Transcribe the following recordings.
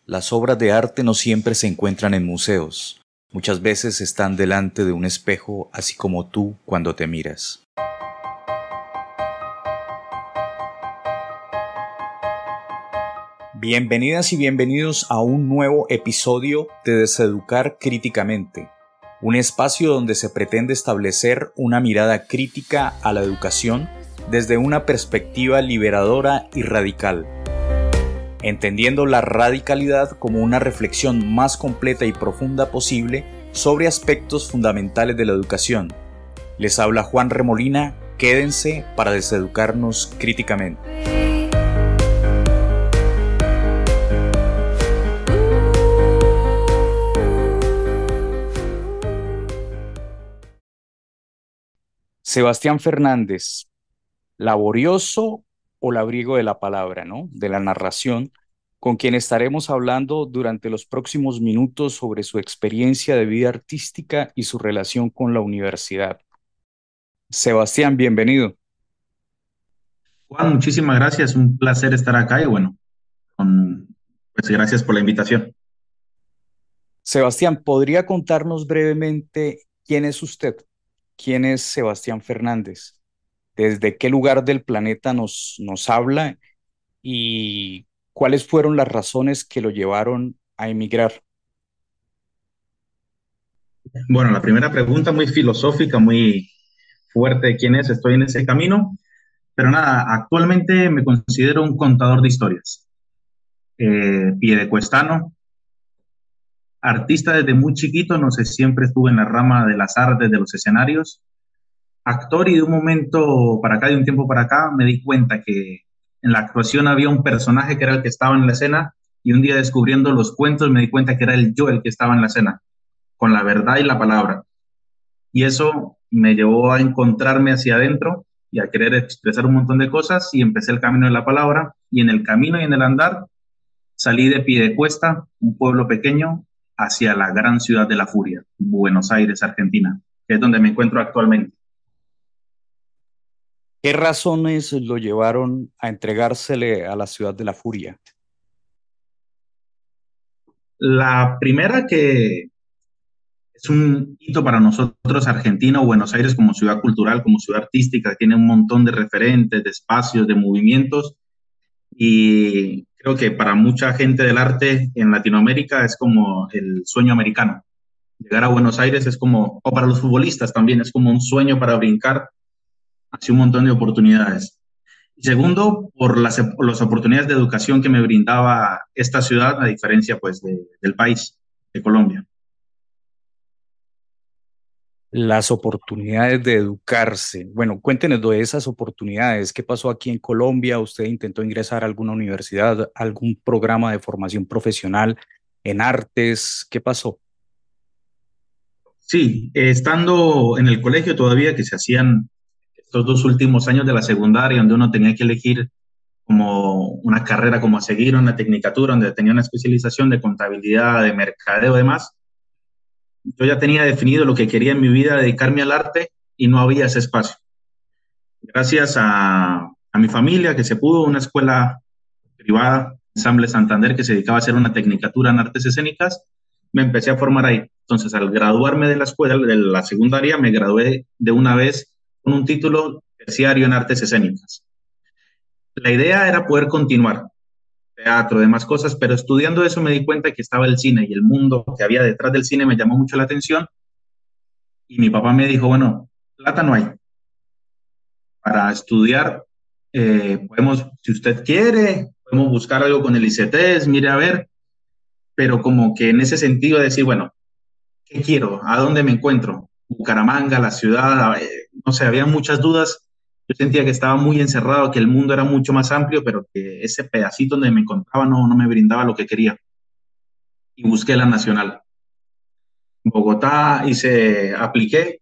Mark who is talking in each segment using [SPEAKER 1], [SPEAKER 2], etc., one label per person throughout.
[SPEAKER 1] Las obras de arte no siempre se encuentran en museos. Muchas veces están delante de un espejo, así como tú cuando te miras. Bienvenidas y bienvenidos a un nuevo episodio de Deseducar Críticamente, un espacio donde se pretende establecer una mirada crítica a la educación desde una perspectiva liberadora y radical, entendiendo la radicalidad como una reflexión más completa y profunda posible sobre aspectos fundamentales de la educación. Les habla Juan Remolina, quédense para deseducarnos críticamente. Sebastián Fernández, laborioso o labriego de la palabra, ¿no? De la narración, con quien estaremos hablando durante los próximos minutos sobre su experiencia de vida artística y su relación con la universidad. Sebastián, bienvenido.
[SPEAKER 2] Juan, muchísimas gracias, un placer estar acá y bueno, pues gracias por la invitación.
[SPEAKER 1] Sebastián, ¿podría contarnos brevemente quién es usted? ¿Quién es Sebastián Fernández? ¿Desde qué lugar del planeta nos habla y cuáles fueron las razones que lo llevaron a emigrar?
[SPEAKER 2] Bueno, la primera pregunta muy filosófica, muy fuerte de quién es, estoy en ese camino, pero nada, actualmente me considero un contador de historias, piedecuestano, artista desde muy chiquito, no sé, siempre estuve en la rama de las artes, de los escenarios, actor y de un momento para acá, de un tiempo para acá, me di cuenta que en la actuación había un personaje que era el que estaba en la escena y un día descubriendo los cuentos me di cuenta que era el yo el que estaba en la escena, con la verdad y la palabra. Y eso me llevó a encontrarme hacia adentro y a querer expresar un montón de cosas y empecé el camino de la palabra y en el camino y en el andar salí de Piedecuesta, un pueblo pequeño, hacia la gran ciudad de la furia, Buenos Aires, Argentina, que es donde me encuentro actualmente.
[SPEAKER 1] ¿Qué razones lo llevaron a entregársele a la ciudad de la furia?
[SPEAKER 2] La primera que es un hito para nosotros, Argentina o Buenos Aires como ciudad cultural, como ciudad artística, tiene un montón de referentes, de espacios, de movimientos y creo que para mucha gente del arte en Latinoamérica es como el sueño americano. Llegar a Buenos Aires es como, o para los futbolistas también, es como un sueño para brincar hacia un montón de oportunidades. Y segundo, las oportunidades de educación que me brindaba esta ciudad, a diferencia pues del país, de Colombia.
[SPEAKER 1] Las oportunidades de educarse. Bueno, cuéntenos de esas oportunidades. ¿Qué pasó aquí en Colombia? ¿Usted intentó ingresar a alguna universidad, algún programa de formación profesional en artes? ¿Qué pasó?
[SPEAKER 2] Sí, estando en el colegio todavía, que se hacían estos dos últimos años de la secundaria, donde uno tenía que elegir como una carrera como a seguir, una tecnicatura, donde tenía una especialización de contabilidad, de mercadeo y demás. Yo ya tenía definido lo que quería en mi vida, dedicarme al arte, y no había ese espacio. Gracias a mi familia, que se pudo, una escuela privada, Ensamble Santander, que se dedicaba a hacer una tecnicatura en artes escénicas, me empecé a formar ahí. Entonces, al graduarme de la escuela, de la secundaria, me gradué de una vez con un título terciario en artes escénicas. La idea era poder continuar teatro, demás cosas, pero estudiando eso me di cuenta que estaba el cine y el mundo que había detrás del cine me llamó mucho la atención y mi papá me dijo, bueno, plata no hay para estudiar, podemos, si usted quiere, podemos buscar algo con el ICETES, mire a ver, pero como que en ese sentido de decir, bueno, ¿qué quiero? ¿A dónde me encuentro? Bucaramanga, la ciudad, no sé, había muchas dudas. Yo sentía que estaba muy encerrado, que el mundo era mucho más amplio, pero que ese pedacito donde me encontraba no me brindaba lo que quería. Y busqué la nacional. En Bogotá hice, apliqué,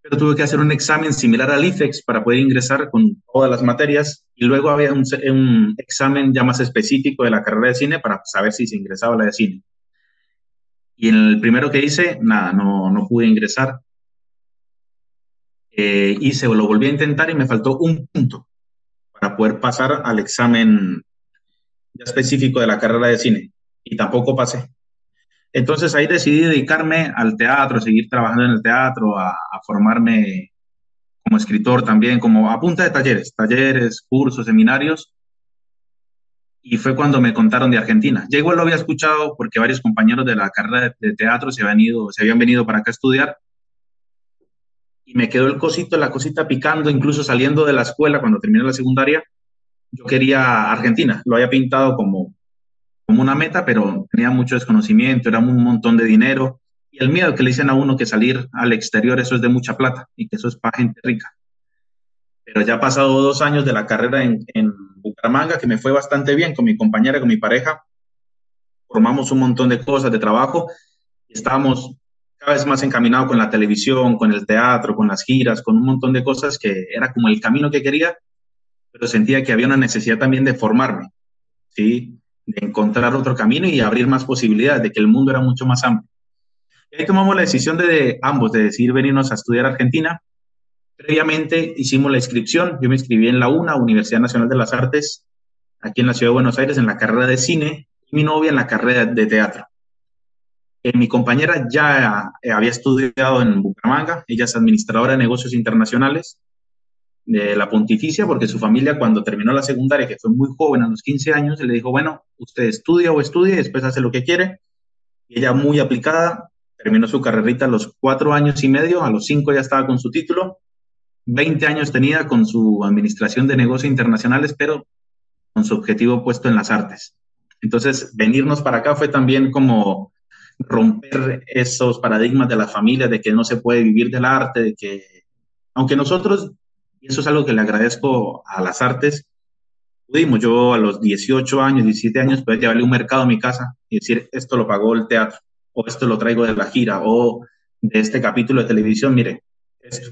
[SPEAKER 2] pero tuve que hacer un examen similar al IFEX para poder ingresar con todas las materias. Y luego había un examen ya más específico de la carrera de cine para saber si se ingresaba a la de cine. Y en el primero que hice, nada, no pude ingresar. Hice, lo volví a intentar y me faltó un punto para poder pasar al examen ya específico de la carrera de cine, y tampoco pasé. Entonces ahí decidí dedicarme al teatro, a seguir trabajando en el teatro, a formarme como escritor también, como a punta de talleres, cursos, seminarios, y fue cuando me contaron de Argentina. Ya igual lo había escuchado porque varios compañeros de la carrera de teatro se habían venido para acá a estudiar, y me quedó el cosito, la cosita picando, incluso saliendo de la escuela cuando terminé la secundaria. Yo quería Argentina, lo había pintado como una meta, pero tenía mucho desconocimiento, era un montón de dinero, y el miedo que le dicen a uno que salir al exterior, eso es de mucha plata y que eso es para gente rica. Pero ya ha pasado 2 años de la carrera en Bucaramanga, que me fue bastante bien con mi compañera, con mi pareja, formamos un montón de cosas de trabajo y estábamos cada vez más encaminados con la televisión, con el teatro, con las giras, con un montón de cosas que era como el camino que quería, pero sentía que había una necesidad también de formarme, ¿sí? De encontrar otro camino y abrir más posibilidades, de que el mundo era mucho más amplio. Y ahí tomamos la decisión de ambos, de decidir venirnos a estudiar a Argentina. Previamente hicimos la inscripción, yo me inscribí en la UNA, Universidad Nacional de las Artes, aquí en la ciudad de Buenos Aires, en la carrera de cine, y mi novia en la carrera de teatro. Mi compañera ya había estudiado en Bucaramanga, ella es administradora de negocios internacionales de la Pontificia, porque su familia cuando terminó la secundaria, que fue muy joven, a los 15 años, le dijo, bueno, usted estudia y después hace lo que quiere. Y ella muy aplicada, terminó su carrerita a los 4 años y medio, a los 5 ya estaba con su título, 20 años tenía con su administración de negocios internacionales, pero con su objetivo puesto en las artes. Entonces, venirnos para acá fue también como romper esos paradigmas de la familia, de que no se puede vivir del arte, de que, aunque nosotros, y eso es algo que le agradezco a las artes, pudimos, yo a los 18 años, 17 años, poder llevarle un mercado a mi casa y decir, esto lo pagó el teatro, o esto lo traigo de la gira, o de este capítulo de televisión, mire, esto.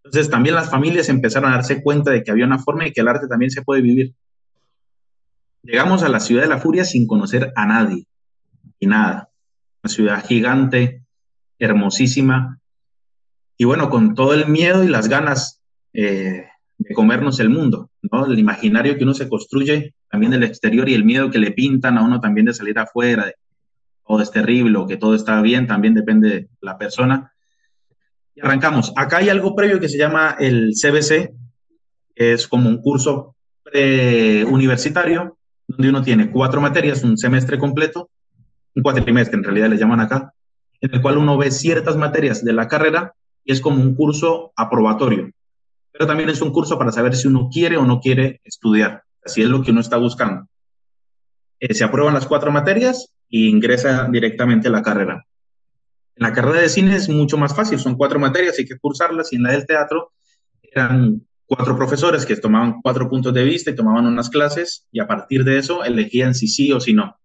[SPEAKER 2] Entonces también las familias empezaron a darse cuenta de que había una forma y que el arte también se puede vivir. Llegamos a la ciudad de la furia sin conocer a nadie y nada. Una ciudad gigante, hermosísima, y bueno, con todo el miedo y las ganas de comernos el mundo, ¿no? El imaginario que uno se construye también del exterior y el miedo que le pintan a uno también de salir afuera, de todo es terrible o que todo está bien, también depende de la persona. Y arrancamos. Acá hay algo previo que se llama el CBC, que es como un curso universitario, donde uno tiene 4 materias, un semestre completo, un cuatrimestre en realidad le llaman acá, en el cual uno ve ciertas materias de la carrera y es como un curso aprobatorio, pero también es un curso para saber si uno quiere o no quiere estudiar, si es lo que uno está buscando. Se aprueban las 4 materias e ingresa directamente a la carrera. En la carrera de cine es mucho más fácil, son 4 materias, hay que cursarlas, y en la del teatro eran 4 profesores que tomaban 4 puntos de vista y tomaban unas clases, y a partir de eso elegían si sí o si no.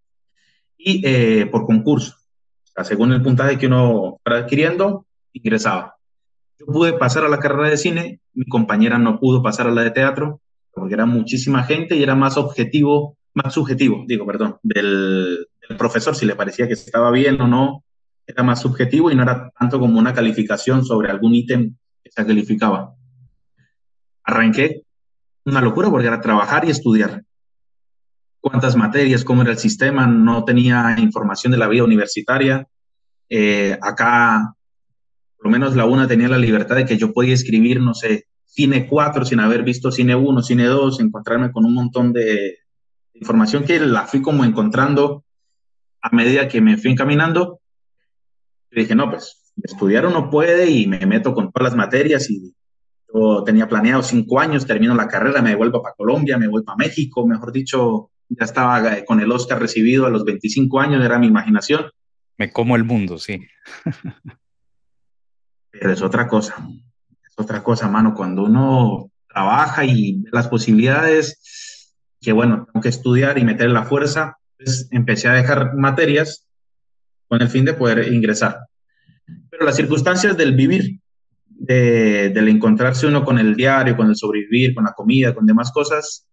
[SPEAKER 2] Y por concurso, o sea, según el puntaje que uno estaba adquiriendo, ingresaba. Yo pude pasar a la carrera de cine, mi compañera no pudo pasar a la de teatro, porque era muchísima gente y era más objetivo, más subjetivo, digo, perdón, del profesor, si le parecía que estaba bien o no, era más subjetivo y no era tanto como una calificación sobre algún ítem que se calificaba. Arranqué una locura porque era trabajar y estudiar. Cuántas materias, cómo era el sistema, no tenía información de la vida universitaria. Acá por lo menos la una tenía la libertad de que yo podía escribir, no sé, cine 4 sin haber visto cine 1, cine 2, encontrarme con un montón de información que la fui como encontrando a medida que me fui encaminando. Yo dije, no, pues estudiar uno puede y me meto con todas las materias, y yo tenía planeado 5 años, termino la carrera, me devuelvo para Colombia, me voy para México, mejor dicho, ya estaba con el Oscar recibido a los 25 años, era mi imaginación.
[SPEAKER 1] Me como el mundo, sí.
[SPEAKER 2] Pero es otra cosa, mano, cuando uno trabaja y ve las posibilidades, que bueno, tengo que estudiar y meter la fuerza, pues empecé a dejar materias con el fin de poder ingresar. Pero las circunstancias del vivir, del encontrarse uno con el diario, con el sobrevivir, con la comida, con demás cosas,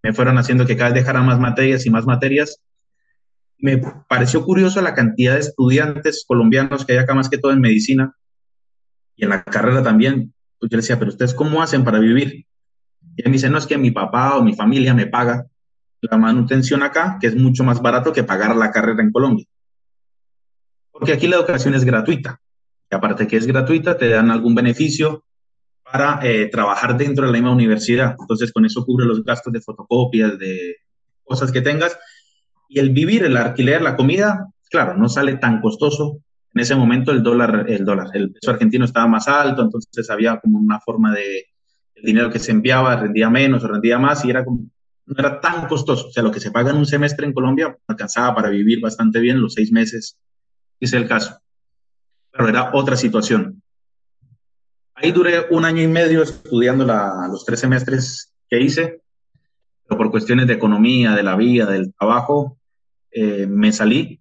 [SPEAKER 2] me fueron haciendo que cada vez dejara más materias y más materias. Me pareció curioso la cantidad de estudiantes colombianos que hay acá, más que todo en medicina, y en la carrera también. Pues yo le decía, pero ¿ustedes cómo hacen para vivir? Y él me dice, no, es que mi papá o mi familia me paga la manutención acá, que es mucho más barato que pagar la carrera en Colombia. Porque aquí la educación es gratuita. Y aparte que es gratuita, te dan algún beneficio para trabajar dentro de la misma universidad. Entonces, con eso cubre los gastos de fotocopias, de cosas que tengas. Y el vivir, el alquiler, la comida, claro, no sale tan costoso. En ese momento el peso argentino estaba más alto, entonces había como una forma de el dinero que se enviaba rendía menos o rendía más y era como, no era tan costoso. O sea, lo que se paga en un semestre en Colombia alcanzaba para vivir bastante bien los 6 meses, ese es el caso. Pero era otra situación. Ahí duré 1 año y medio estudiando los 3 semestres que hice, pero por cuestiones de economía, de la vida, del trabajo, me salí.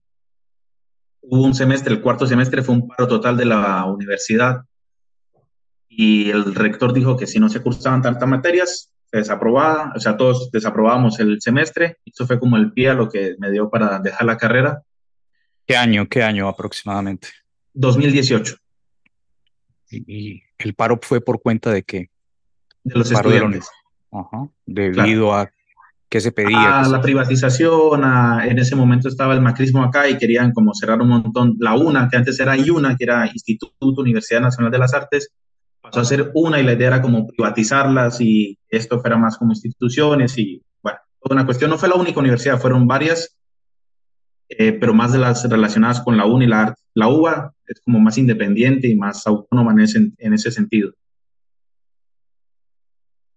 [SPEAKER 2] Hubo un semestre, el cuarto semestre fue un paro total de la universidad y el rector dijo que si no se cursaban tantas materias, se desaprobaba, o sea, todos desaprobábamos el semestre. Eso fue como el pie a lo que me dio para dejar la carrera.
[SPEAKER 1] Qué año aproximadamente?
[SPEAKER 2] 2018,
[SPEAKER 1] Y el paro fue por cuenta de qué?
[SPEAKER 2] de los
[SPEAKER 1] Paro de la
[SPEAKER 2] estudiantes,
[SPEAKER 1] Ajá.
[SPEAKER 2] claro.
[SPEAKER 1] Debido a qué se pedía,
[SPEAKER 2] A la privatización, en ese momento estaba el macrismo acá y querían como cerrar un montón, la UNA, que antes era IUNA, que era Instituto Universidad Nacional de las Artes, pasó a ser UNA y la idea era como privatizarlas y esto fuera más como instituciones y bueno, toda una cuestión. No fue la única universidad, fueron varias, pero más de las relacionadas con la UNA y la ART. La UBA es como más independiente y más autónoma en ese sentido.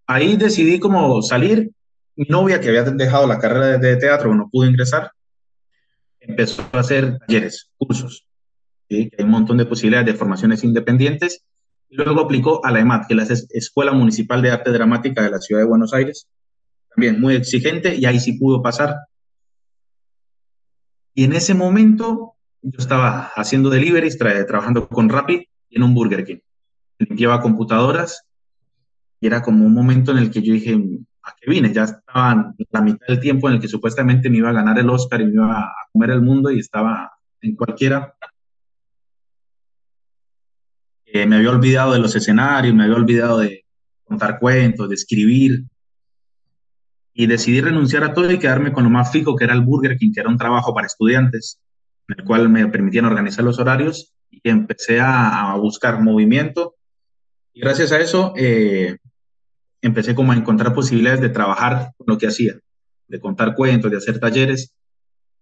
[SPEAKER 2] Ahí decidí como salir. Mi novia, que había dejado la carrera de teatro, no pudo ingresar, empezó a hacer talleres, cursos, ¿sí? Que hay un montón de posibilidades de formaciones independientes. Y luego aplicó a la EMAT, que es la Escuela Municipal de Arte Dramática de la Ciudad de Buenos Aires, también muy exigente, y ahí sí pudo pasar. Y en ese momento yo estaba haciendo deliveries, trabajando con Rappi en un Burger King. Limpiaba computadoras y era como un momento en el que yo dije, ¿a qué vine? Ya estaba la mitad del tiempo en el que supuestamente me iba a ganar el Oscar y me iba a comer el mundo y estaba en cualquiera. Me había olvidado de los escenarios, me había olvidado de contar cuentos, de escribir, y decidí renunciar a todo y quedarme con lo más fijo, que era el Burger King, que era un trabajo para estudiantes, en el cual me permitían organizar los horarios, y empecé a buscar movimiento, y gracias a eso empecé como a encontrar posibilidades de trabajar con lo que hacía, de contar cuentos, de hacer talleres.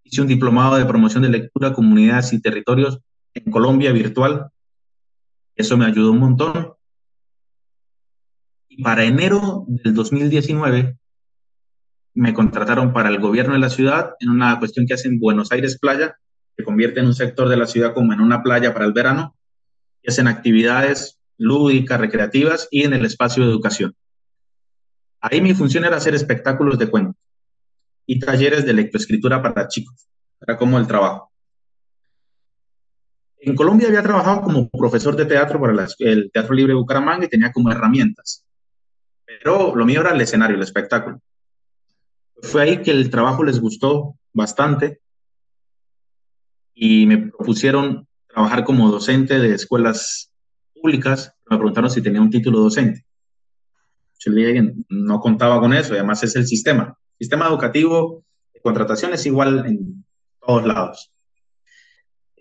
[SPEAKER 2] Hice un diplomado de promoción de lectura, comunidades y territorios en Colombia virtual, eso me ayudó un montón. Y para enero del 2019 me contrataron para el gobierno de la ciudad en una cuestión que hacen Buenos Aires Playa, que convierte en un sector de la ciudad como en una playa para el verano, y hacen actividades lúdicas, recreativas y en el espacio de educación. Ahí mi función era hacer espectáculos de cuentos y talleres de lectoescritura para chicos. Era como el trabajo. En Colombia había trabajado como profesor de teatro para el Teatro Libre de Bucaramanga y tenía como herramientas, pero lo mío era el escenario, el espectáculo. Fue ahí que el trabajo les gustó bastante y me propusieron trabajar como docente de escuelas públicas. Me preguntaron si tenía un título docente. Yo le dije que no contaba con eso, y además es el sistema. El sistema educativo de contratación es igual en todos lados.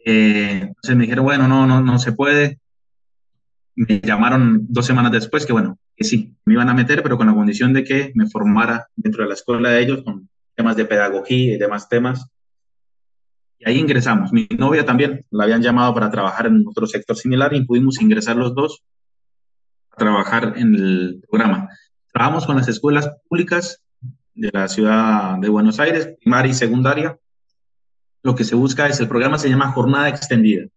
[SPEAKER 2] Entonces me dijeron, bueno, no se puede. Me llamaron 2 semanas después que, bueno, que sí, me iban a meter, pero con la condición de que me formara dentro de la escuela de ellos con temas de pedagogía y demás temas. Y ahí ingresamos. Mi novia también la habían llamado para trabajar en otro sector similar y pudimos ingresar los dos a trabajar en el programa. Trabajamos con las escuelas públicas de la ciudad de Buenos Aires, primaria y secundaria. Lo que se busca es, el programa se llama Jornada Extendida.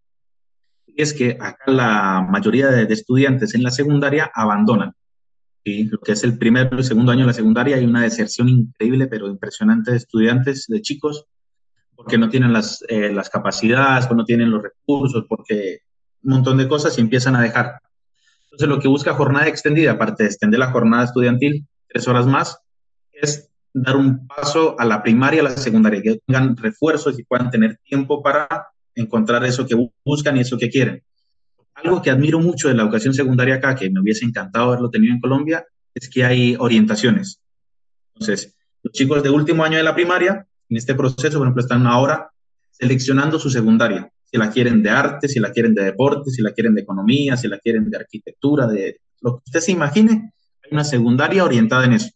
[SPEAKER 2] Y es que acá la mayoría de estudiantes en la secundaria abandonan. ¿Sí? Lo que es el primer y segundo año de la secundaria hay una deserción increíble, pero impresionante de estudiantes, de chicos, porque no tienen las capacidades, no tienen los recursos, porque un montón de cosas y empiezan a dejar. Entonces, lo que busca jornada extendida, aparte de extender la jornada estudiantil 3 horas más, es dar un paso a la primaria y a la secundaria, que tengan refuerzos y puedan tener tiempo para encontrar eso que buscan y eso que quieren. Algo que admiro mucho de la educación secundaria acá, que me hubiese encantado haberlo tenido en Colombia, es que hay orientaciones. Entonces, Los chicos de último año de la primaria, en este proceso, por ejemplo, están ahora seleccionando su secundaria, si la quieren de arte, si la quieren de deporte, si la quieren de economía, si la quieren de arquitectura, de lo que usted se imagine, hay una secundaria orientada en eso.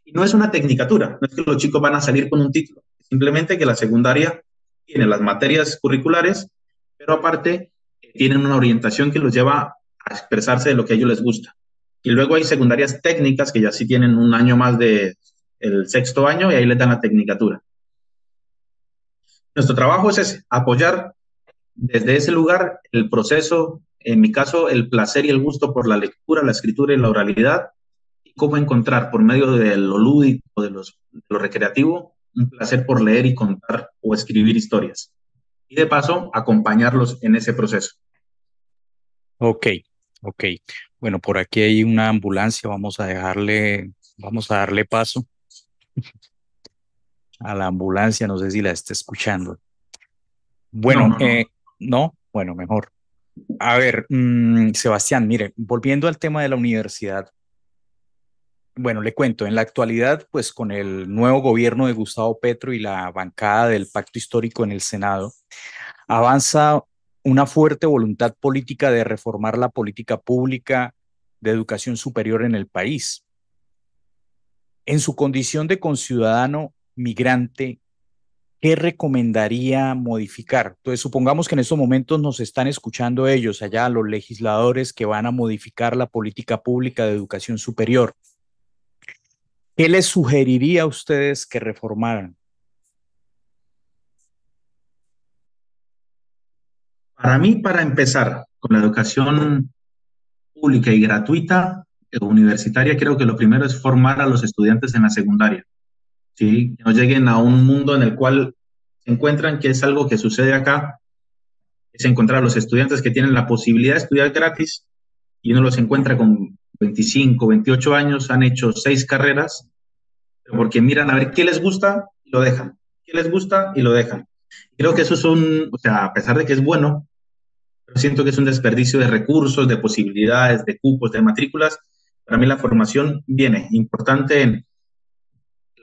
[SPEAKER 2] Y no es una tecnicatura, no es que los chicos van a salir con un título, simplemente que la secundaria tiene las materias curriculares, pero aparte tienen una orientación que los lleva a expresarse de lo que a ellos les gusta. Y luego hay secundarias técnicas que ya sí tienen un año más de el sexto año y ahí les dan la tecnicatura. Nuestro trabajo es ese, apoyar desde ese lugar el proceso, en mi caso, el placer y el gusto por la lectura, la escritura y la oralidad, y cómo encontrar por medio de lo lúdico, de lo recreativo, un placer por leer y contar o escribir historias. Y de paso, acompañarlos en ese proceso.
[SPEAKER 1] Ok, ok. Bueno, por aquí hay una ambulancia, vamos a darle paso a la ambulancia, no sé si la está escuchando.
[SPEAKER 2] No,
[SPEAKER 1] Bueno,
[SPEAKER 2] no, no.
[SPEAKER 1] no, bueno, mejor. A ver, Sebastián, mire, volviendo al tema de la universidad, bueno, le cuento, en la actualidad, pues con el nuevo gobierno de Gustavo Petro y la bancada del Pacto Histórico en el Senado, avanza una fuerte voluntad política de reformar la política pública de educación superior en el país. En su condición de conciudadano migrante, ¿qué recomendaría modificar? Entonces, supongamos que en estos momentos nos están escuchando ellos, allá los legisladores que van a modificar la política pública de educación superior. ¿Qué les sugeriría a ustedes que reformaran?
[SPEAKER 2] Para mí, para empezar con la educación pública y gratuita, universitaria, creo que lo primero es formar a los estudiantes en la secundaria, ¿sí? Que no lleguen a un mundo en el cual se encuentran que es algo que sucede acá, es encontrar a los estudiantes que tienen la posibilidad de estudiar gratis y uno los encuentra con 25, 28 años, han hecho 6 carreras, pero porque miran a ver qué les gusta y lo dejan, qué les gusta y lo dejan. Creo que eso es o sea, a pesar de que es bueno, pero siento que es un desperdicio de recursos, de posibilidades, de cupos, de matrículas. Para mí la formación viene importante en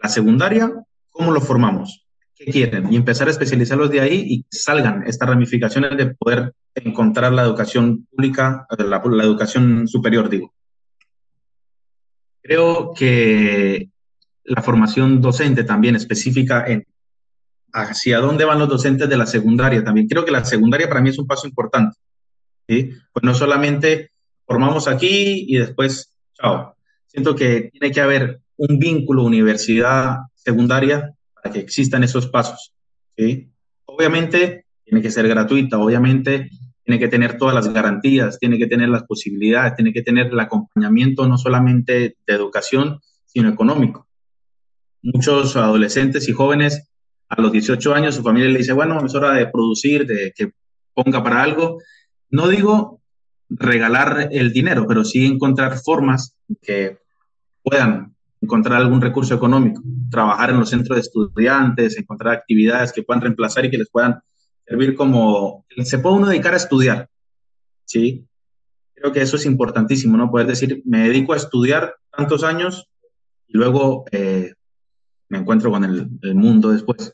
[SPEAKER 2] la secundaria, ¿cómo lo formamos? ¿Qué quieren? Y empezar a especializarlos de ahí y que salgan estas ramificaciones de poder encontrar la educación pública, la educación superior, digo. Creo que la formación docente también específica en hacia dónde van los docentes de la secundaria. También creo que la secundaria para mí es un paso importante, ¿sí? Pues no solamente formamos aquí y después, chao. Siento que tiene que haber un vínculo universidad-secundaria para que existan esos pasos, ¿sí? Obviamente tiene que ser gratuita, obviamente tiene que tener todas las garantías, tiene que tener las posibilidades, tiene que tener el acompañamiento no solamente de educación, sino económico. Muchos adolescentes y jóvenes a los 18 años su familia le dice, bueno, es hora de producir, de que ponga para algo. No digo regalar el dinero, pero sí encontrar formas que puedan encontrar algún recurso económico, trabajar en los centros de estudiantes, encontrar actividades que puedan reemplazar y que les puedan servir como, se puede uno dedicar a estudiar, ¿sí? Creo que eso es importantísimo, ¿no? Poder decir, me dedico a estudiar tantos años y luego me encuentro con el mundo después.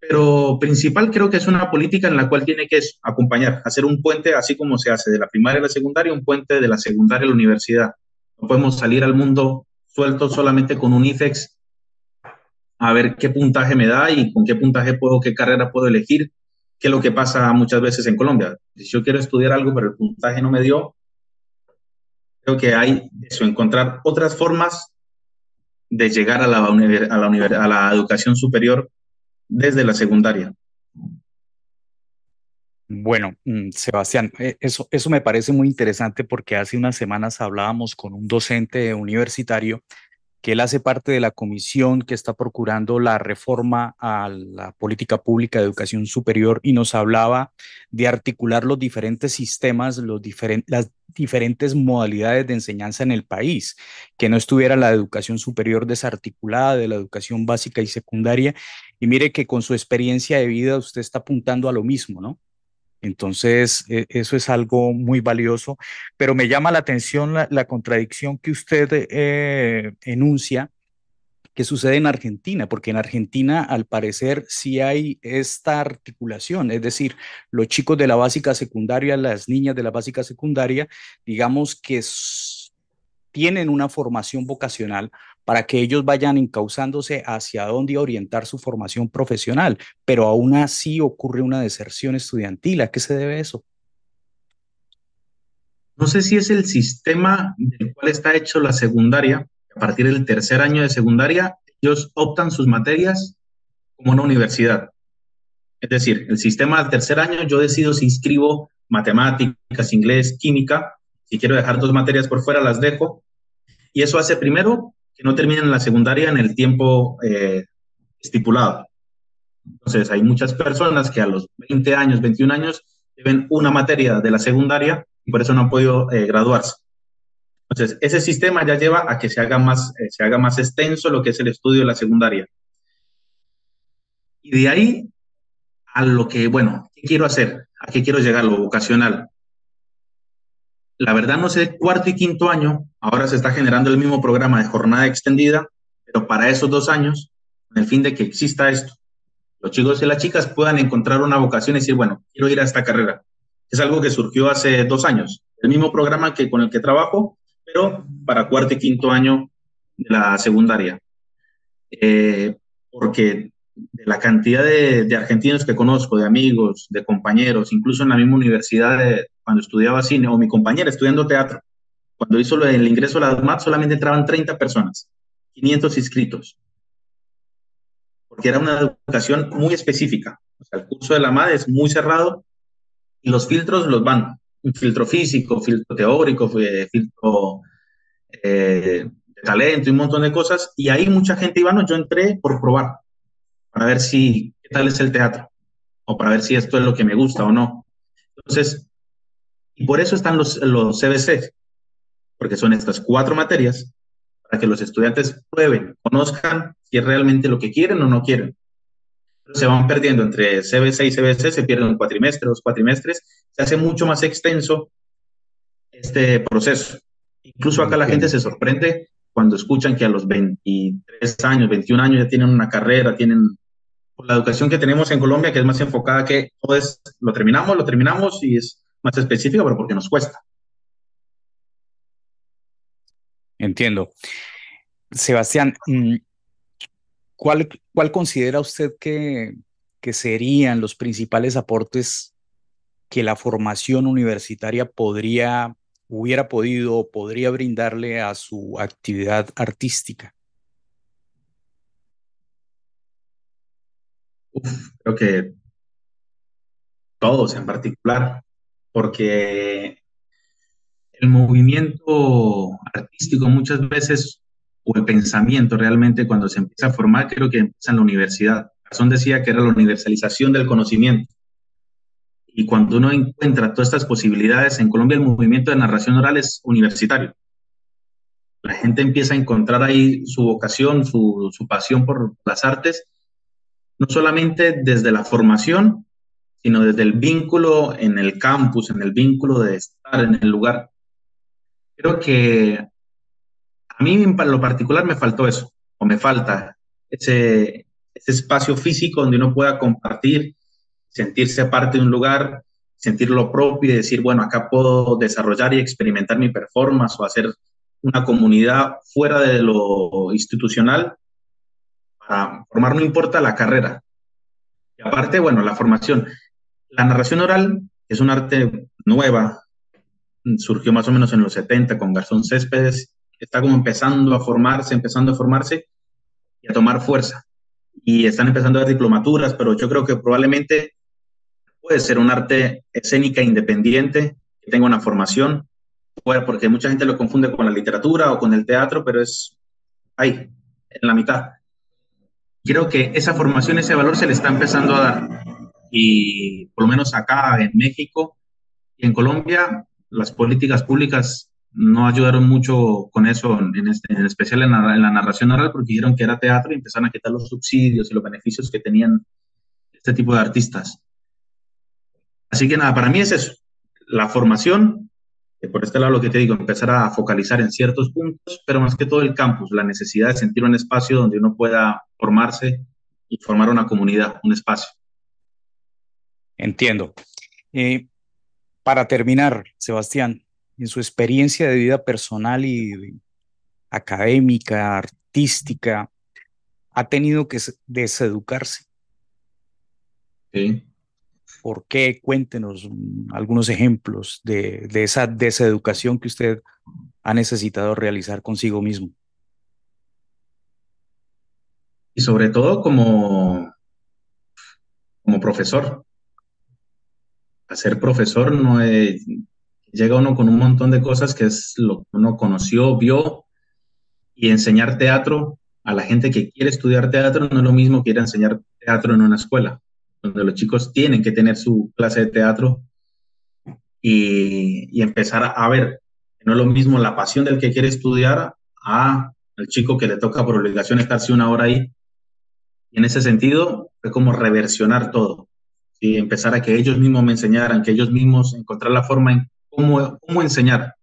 [SPEAKER 2] Pero principal creo que es una política en la cual tiene que acompañar, hacer un puente, así como se hace de la primaria a la secundaria, un puente de la secundaria a la universidad. No podemos salir al mundo suelto solamente con un IFEX a ver qué puntaje me da y con qué puntaje puedo, qué carrera puedo elegir, que es lo que pasa muchas veces en Colombia. Si yo quiero estudiar algo, pero el puntaje no me dio, creo que hay eso, encontrar otras formas de llegar a a la educación superior desde la secundaria.
[SPEAKER 1] Bueno, Sebastián, eso me parece muy interesante porque hace unas semanas hablábamos con un docente universitario que él hace parte de la comisión que está procurando la reforma a la política pública de educación superior y nos hablaba de articular los diferentes sistemas, las diferentes modalidades de enseñanza en el país, que no estuviera la educación superior desarticulada de la educación básica y secundaria. Y mire que con su experiencia de vida usted está apuntando a lo mismo, ¿no? Entonces, eso es algo muy valioso, pero me llama la atención la contradicción que usted enuncia que sucede en Argentina, porque en Argentina al parecer sí hay esta articulación, es decir, los chicos de la básica secundaria, las niñas de la básica secundaria, digamos que tienen una formación vocacional para que ellos vayan encauzándose hacia dónde orientar su formación profesional, pero aún así ocurre una deserción estudiantil. ¿A qué se debe eso?
[SPEAKER 2] No sé si es el sistema del cual está hecho la secundaria. A partir del tercer año de secundaria, ellos optan sus materias como una universidad. Es decir, el sistema del tercer año, yo decido si inscribo matemáticas, inglés, química. Si quiero dejar dos materias por fuera, las dejo. Y eso hace primero que no terminen la secundaria en el tiempo estipulado. Entonces, hay muchas personas que a los 20 años, 21 años, lleven una materia de la secundaria y por eso no han podido graduarse. Entonces, ese sistema ya lleva a que se haga más extenso lo que es el estudio de la secundaria. Y de ahí a lo que, bueno, ¿qué quiero hacer? ¿A qué quiero llegar? Lo vocacional. La verdad no sé, cuarto y quinto año, ahora se está generando el mismo programa de jornada extendida, pero para esos 2 años, con el fin de que exista esto, los chicos y las chicas puedan encontrar una vocación y decir, bueno, quiero ir a esta carrera. Es algo que surgió hace 2 años, el mismo programa que con el que trabajo, pero para cuarto y quinto año de la secundaria. Porque de la cantidad de argentinos que conozco, de amigos, de compañeros, incluso en la misma universidad cuando estudiaba cine, o mi compañera estudiando teatro, cuando hizo el ingreso a la ADMAT solamente entraban 30 personas, 500 inscritos, porque era una educación muy específica. O sea, el curso de la AMAD es muy cerrado y los filtros los van. Un filtro físico, filtro teórico, filtro de talento y un montón de cosas. Y ahí mucha gente iba, no, yo entré por probar, para ver si, qué tal es el teatro, o para ver si esto es lo que me gusta o no. Entonces, y por eso están los CBC, porque son estas 4 materias para que los estudiantes prueben, conozcan si es realmente lo que quieren o no quieren. Se van perdiendo entre CBC y CBC, se pierden un cuatrimestre, 2 cuatrimestres, se hace mucho más extenso este proceso. Incluso acá la gente se sorprende cuando escuchan que a los 23 años, 21 años ya tienen una carrera, tienen la educación que tenemos en Colombia, que es más enfocada que todo es, lo terminamos y es más específico, pero porque nos cuesta.
[SPEAKER 1] Entiendo. Sebastián, ¿cuál considera usted que serían los principales aportes que la formación universitaria hubiera podido o podría brindarle a su actividad artística?
[SPEAKER 2] Creo que todos en particular, porque el movimiento artístico muchas veces, o el pensamiento realmente cuando se empieza a formar, creo que empieza en la universidad. Garzón decía que era la universalización del conocimiento. Y cuando uno encuentra todas estas posibilidades, en Colombia el movimiento de narración oral es universitario. La gente empieza a encontrar ahí su vocación, su pasión por las artes, no solamente desde la formación, sino desde el vínculo en el campus, en el vínculo de estar en el lugar. Creo que a mí en lo particular me faltó eso, o me falta ese espacio físico donde uno pueda compartir, sentirse parte de un lugar, sentir lo propio y decir, bueno, acá puedo desarrollar y experimentar mi performance o hacer una comunidad fuera de lo institucional para formar, no importa la carrera. Y aparte, bueno, la formación. La narración oral es un arte nueva, surgió más o menos en los 70 con Garzón Céspedes, está como empezando a formarse y a tomar fuerza. Y están empezando a dar diplomaturas, pero yo creo que probablemente puede ser un arte escénica independiente, que tenga una formación, porque mucha gente lo confunde con la literatura o con el teatro, pero es ahí, en la mitad. Creo que esa formación, ese valor se le está empezando a dar. Y por lo menos acá en México y en Colombia, las políticas públicas no ayudaron mucho con eso, en especial en la narración oral, porque dijeron que era teatro y empezaron a quitar los subsidios y los beneficios que tenían este tipo de artistas. Así que nada, para mí es eso, la formación, Por este lado, lo que te digo, empezar a focalizar en ciertos puntos, pero más que todo el campus, la necesidad de sentir un espacio donde uno pueda formarse y formar una comunidad, un espacio.
[SPEAKER 1] Entiendo. Para terminar, Sebastián, en su experiencia de vida personal y académica, artística, ¿ha tenido que deseducarse?
[SPEAKER 2] ¿Sí?
[SPEAKER 1] ¿Por qué? Cuéntenos algunos ejemplos de esa deseducación que usted ha necesitado realizar consigo mismo.
[SPEAKER 2] Y sobre todo como profesor. A ser profesor no es, llega uno con un montón de cosas que es lo que uno conoció, vio, y enseñar teatro a la gente que quiere estudiar teatro no es lo mismo que ir a enseñar teatro en una escuela, donde los chicos tienen que tener su clase de teatro y empezar a ver que no es lo mismo la pasión del que quiere estudiar al chico que le toca por obligación estarse una hora ahí. Y en ese sentido fue como reversionar todo y empezar a que ellos mismos me enseñaran, que ellos mismos encontrar la forma en cómo enseñar.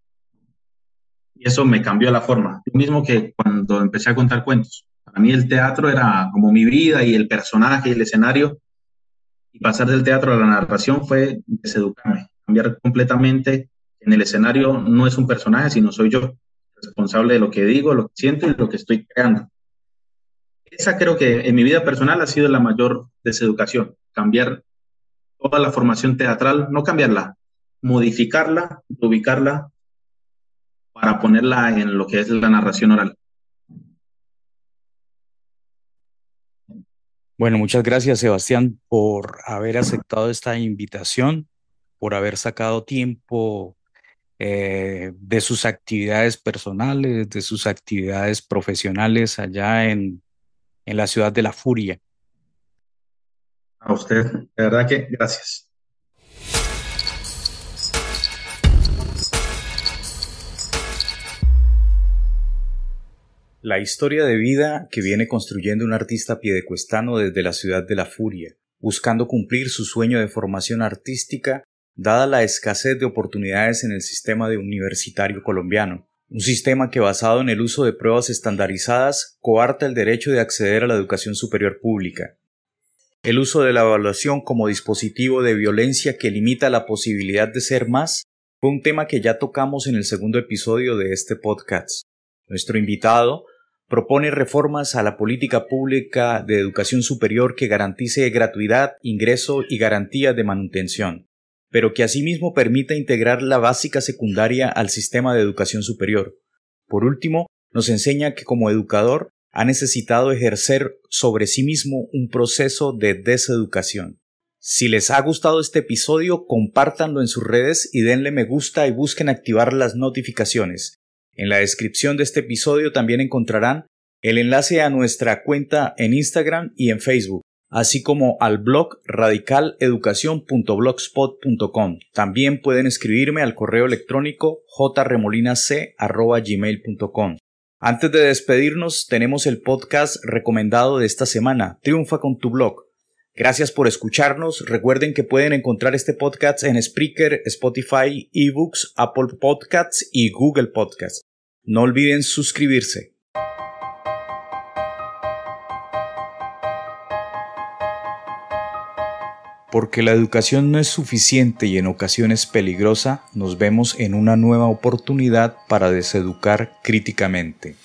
[SPEAKER 2] Y eso me cambió la forma. Lo mismo que cuando empecé a contar cuentos. Para mí el teatro era como mi vida y el personaje y el escenario. Y pasar del teatro a la narración fue deseducarme, cambiar completamente. En el escenario no es un personaje, sino soy yo, responsable de lo que digo, lo que siento y lo que estoy creando. Esa creo que en mi vida personal ha sido la mayor deseducación, cambiar toda la formación teatral, no cambiarla, modificarla, ubicarla para ponerla en lo que es la narración oral.
[SPEAKER 1] Bueno, muchas gracias, Sebastián, por haber aceptado esta invitación, por haber sacado tiempo de sus actividades personales, de sus actividades profesionales allá en la ciudad de La Furia.
[SPEAKER 2] A usted, de verdad que gracias.
[SPEAKER 1] La historia de vida que viene construyendo un artista piedecuestano desde la ciudad de La Furia, buscando cumplir su sueño de formación artística, dada la escasez de oportunidades en el sistema de universitario colombiano, un sistema que basado en el uso de pruebas estandarizadas coarta el derecho de acceder a la educación superior pública. El uso de la evaluación como dispositivo de violencia que limita la posibilidad de ser más fue un tema que ya tocamos en el segundo episodio de este podcast. Nuestro invitado propone reformas a la política pública de educación superior que garantice gratuidad, ingreso y garantía de manutención, pero que asimismo permita integrar la básica secundaria al sistema de educación superior. Por último, nos enseña que como educador ha necesitado ejercer sobre sí mismo un proceso de deseducación. Si les ha gustado este episodio, compártanlo en sus redes y denle me gusta y busquen activar las notificaciones. En la descripción de este episodio también encontrarán el enlace a nuestra cuenta en Instagram y en Facebook, así como al blog radicaleducacion.blogspot.com. También pueden escribirme al correo electrónico jremolinac@gmail.com. Antes de despedirnos, tenemos el podcast recomendado de esta semana, Triunfa con tu blog. Gracias por escucharnos. Recuerden que pueden encontrar este podcast en Spreaker, Spotify, eBooks, Apple Podcasts y Google Podcasts. No olviden suscribirse. Porque la educación no es suficiente y en ocasiones peligrosa, nos vemos en una nueva oportunidad para deseducar críticamente.